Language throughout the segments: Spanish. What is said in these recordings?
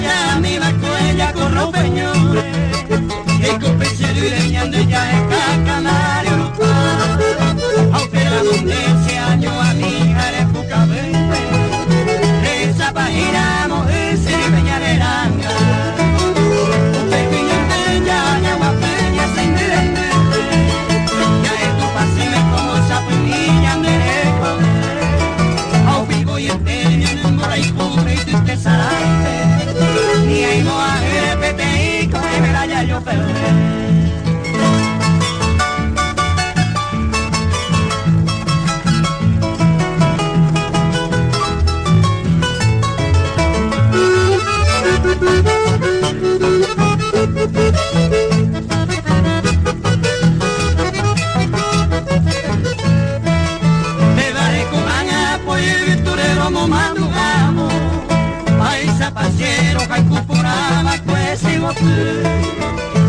ya mi la cuella con los peñones, y con pechero y leñando ya es cacanario, aunque la donde año a mi jare poca vente, esa página mujer se peñareranga, un pequeño de ya una peña sin dirente, ya es tu pasible como esa peñilla de lejos, au vivo y entero en un mora y cubre y triste sarante, ni hay no a repete y con el ya yo perdí.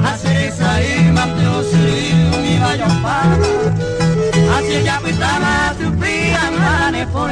Hacer esa irma mi vaya para así ya pitaba su fría mane por